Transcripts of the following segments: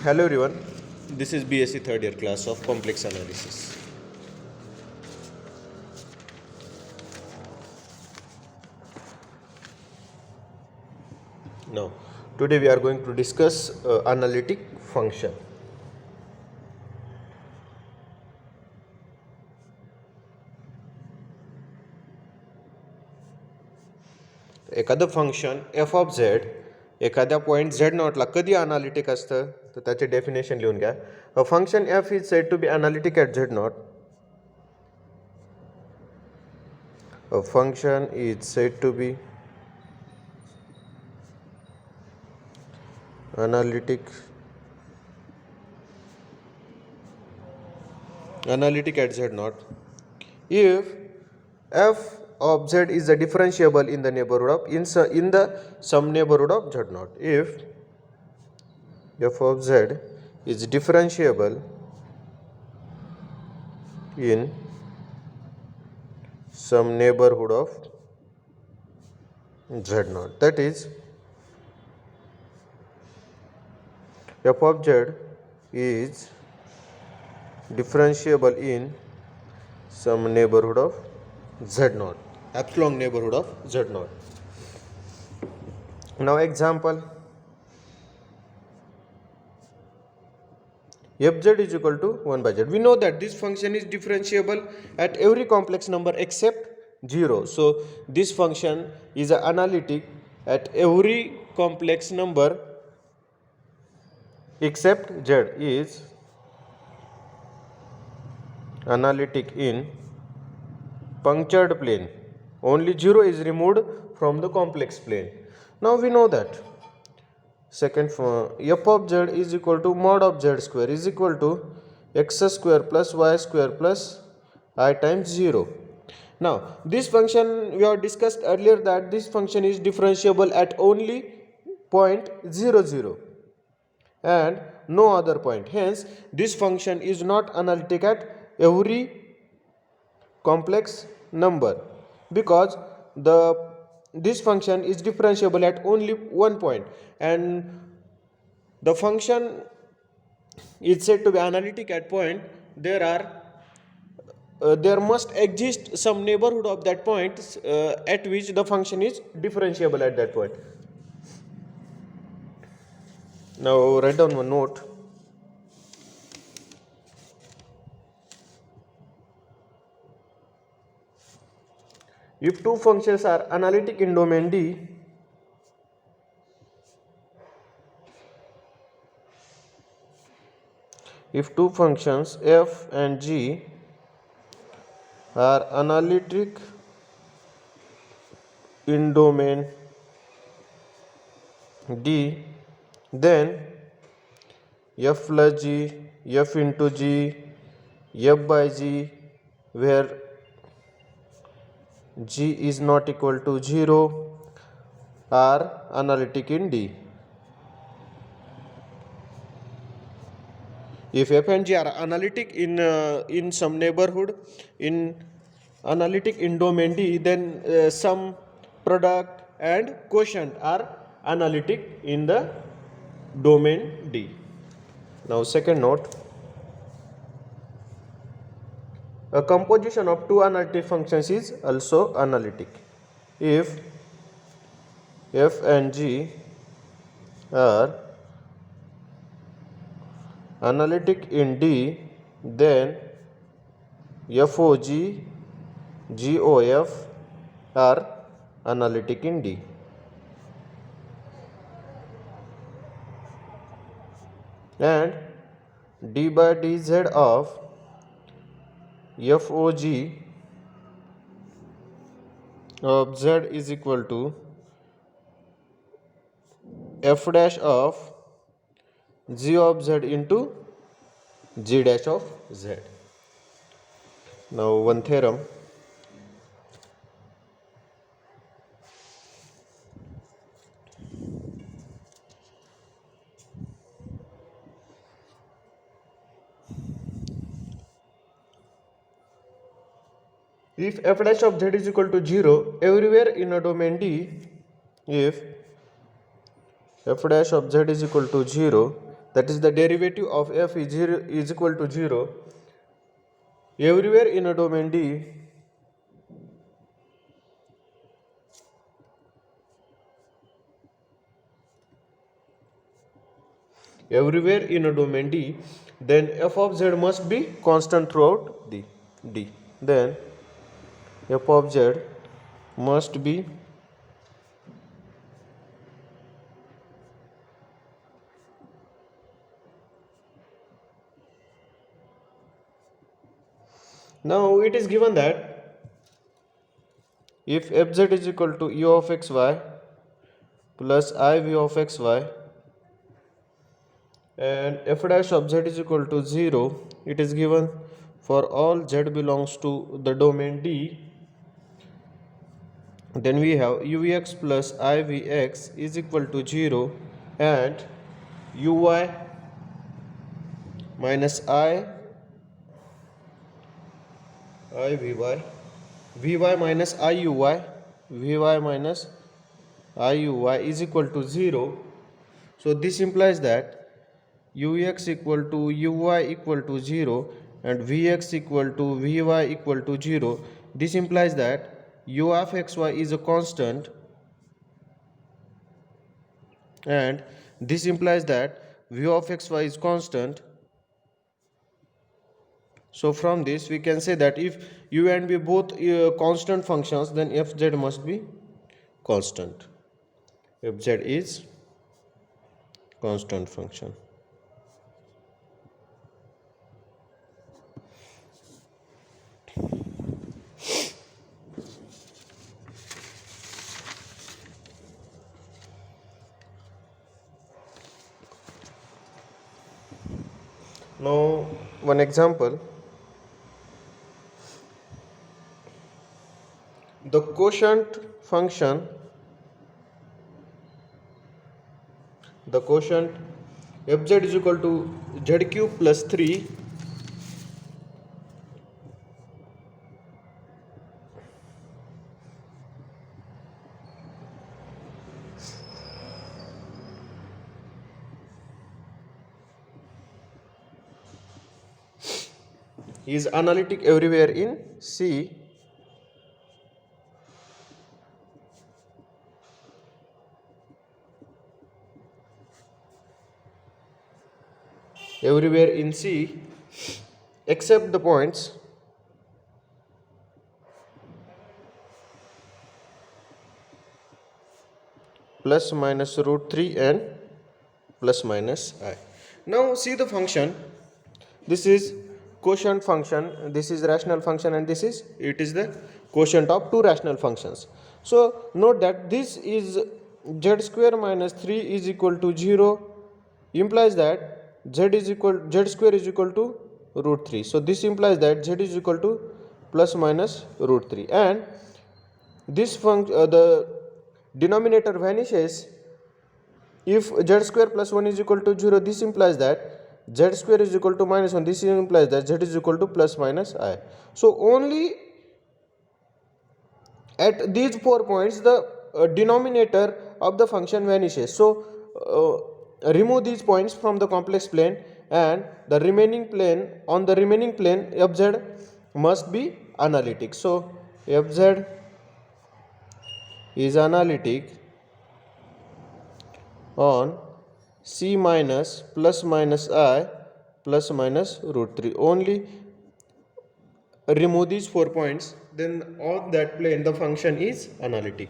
Hello everyone, this is BSc third year class of complex analysis. Now, today we are going to discuss analytic function. एखादं function F of Z एखाद्या point Z नॉटला कधी analytic असतं तर त्याचे definition लिहून घ्या. A function F is said to be analytic at Z nought. A function is said to be analytic at z naught if f of z is a differentiable in the neighborhood of in the some neighborhood of z naught. If f of z is differentiable in some neighborhood of z naught, that is f of z is differentiable in some neighborhood of z naught, epsilon neighborhood of z naught. Now example, fz is equal to 1 by z. We know that this function is differentiable at every complex number except 0. So this function is analytic at every complex number except z is analytic in punctured plane. Only 0 is removed from the complex plane. Now we know that second f of z is equal to mod of z square is equal to x square plus y square plus I times 0. Now this function we have discussed earlier that this function is differentiable at only point 0 0 and no other point. Hence this function is not analytic at every complex number because this function is differentiable at only one point, and the function is said to be analytic at point there must exist some neighborhood of that point at which the function is differentiable at that point. Now write down one note. If two functions are analytic in domain D, if two functions f and g are analytic in domain D, then f plus g, f into g, f by g, where g is not equal to 0 are analytic in D. If f and g are analytic in some neighborhood in analytic in domain D, then some product and quotient are analytic in the domain D. Now second note, a composition of two analytic functions is also analytic. If f and g are analytic in D, then FOG, GOF are analytic in D. And d by dz of FOG of z is equal to f dash of g of z into g dash of z. Now one theorem. If f dash of z is equal to 0 everywhere in a domain D, if f dash of z is equal to 0 that is the derivative of f is equal to 0 everywhere in a domain D. Everywhere in a domain D, then f of z must be constant throughout the D. Then f of z must be now it is given that if fz is equal to u of xy plus I v of xy and f dash of z is equal to 0, it is given for all z belongs to the domain D, then we have ux plus ivx is equal to 0 and uy minus ivy vy minus iuy is equal to 0. So this implies that ux equal to uy equal to 0 and vx equal to vy equal to 0. This implies that u of xy is a constant, and this implies that v of xy is constant. So from this we can say that if u and v both constant functions, then fz must be constant. Fz is constant function. Now one example, the quotient function, the quotient fz is equal to z cube plus 3 is analytic everywhere in C. Everywhere in C except the points plus minus root 3 and plus minus I. Now see the function. This is quotient function, this is rational function, and this is the quotient of two rational functions. So note that this is z square minus 3 is equal to 0, implies that z square is equal to root 3. So this implies that z is equal to plus minus root 3, and this the denominator vanishes if z square plus 1 is equal to 0. This implies that z square is equal to minus 1. This implies that z is equal to plus minus I. So only at these 4 points the denominator of the function vanishes. So remove these points from the complex plane, and the remaining plane, on the remaining plane fz must be analytic. So fz is analytic on C minus plus minus I plus minus root 3. Only remove these 4 points, then on that plane the function is analytic.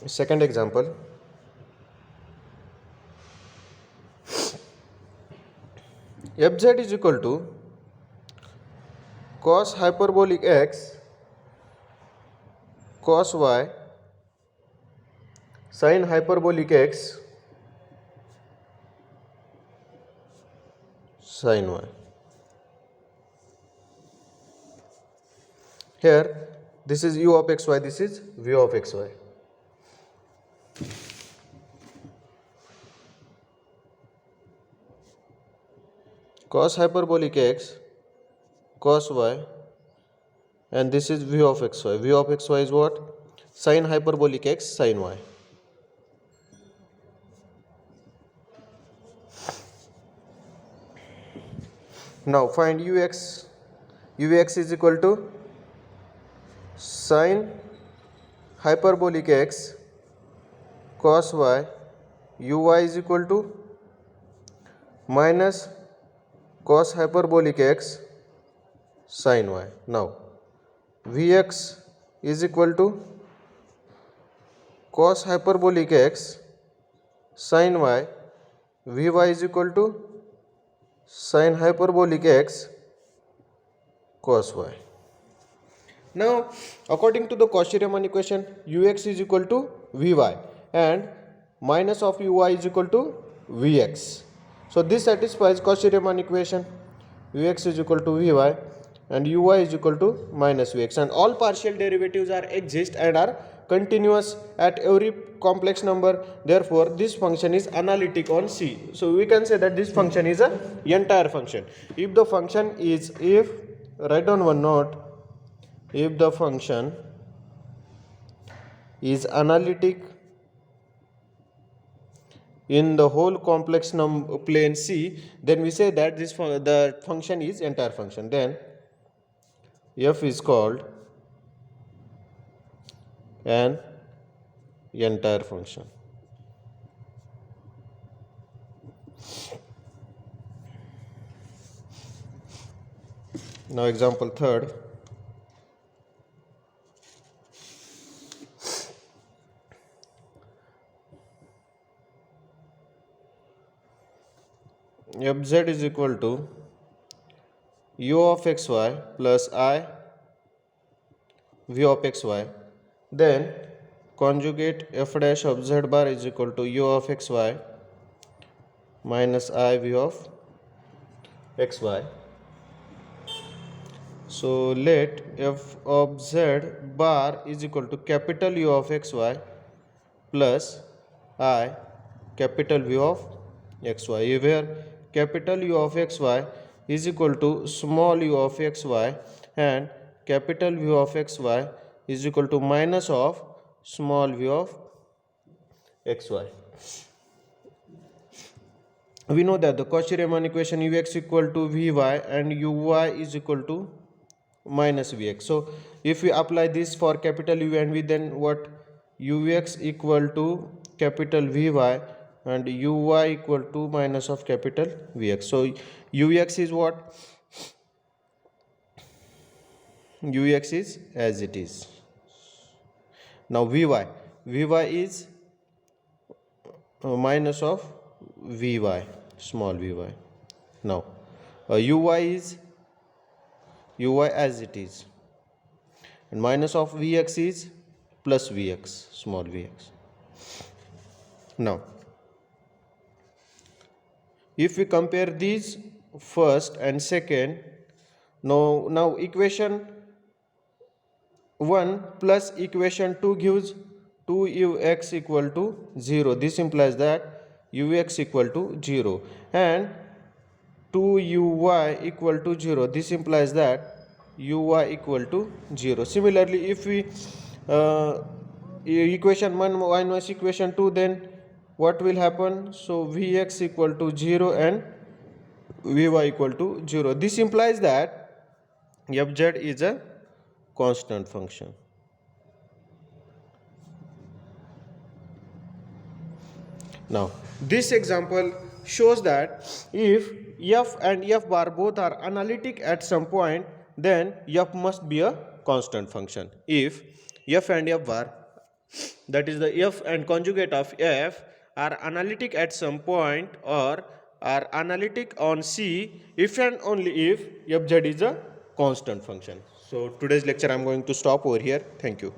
Second example, fz is equal to cos hyperbolic x cos y sin hyperbolic x sin y. Here this is u of xy, this is v of xy. Cos hyperbolic x cos y, and this is v of xy. V of xy is what? sin hyperbolic x sin y. Now find ux. Ux is equal to sin hyperbolic x cos y. Uy is equal to minus cos hyperbolic x sin y. Now Vx is equal to cos hyperbolic x sin y. Vy is equal to sin hyperbolic x cos y. Now according to the Cauchy-Riemann equation, ux is equal to vy and minus of uy is equal to vx. So this satisfies Cauchy-Riemann equation. Ux is equal to vy and uy is equal to minus vx, and all partial derivatives are exist and are continuous at every complex number. Therefore this function is analytic on C. So we can say that this function is a entire function. If the function is, if write down one note, if the function is analytic in the whole complex plane C, then we say that the function is entire function. Then f is called an entire function. Now example third. Fz is equal to u of xy plus I v of xy. Then conjugate f dash of z bar is equal to u of xy minus I v of xy. So let f of z bar is equal to capital U of xy plus I capital V of xy, where capital U of xy is equal to small u of xy and capital V of xy is equal to minus of small v of xy. We know that the Cauchy-Riemann equation ux equal to vy and uy is equal to minus vx. So if we apply this for capital U and V, then what? Ux equal to capital Vy and uy equal to minus of capital Vx. So ux is what? Ux is as it is. Now Vy is minus of Vy, small Vy. Now uy is uy as it is, and minus of Vx is plus Vx, small Vx. Now if we compare these first and second, now equation 1 plus equation 2 gives 2ux equal to 0. This implies that ux equal to 0 and 2uy equal to 0. This implies that uy equal to 0. Similarly, if we equation 1 minus equation 2, then what will happen? So Vx equal to 0 and Vy equal to 0. This implies that Fz is a constant function. Now this example shows that if f and f bar both are analytic at some point, then f must be a constant function. If f and f bar, that is the f and conjugate of f, are analytic at some point or are analytic on C, if and only if fz is a constant function. So today's lecture I am going to stop over here. Thank you.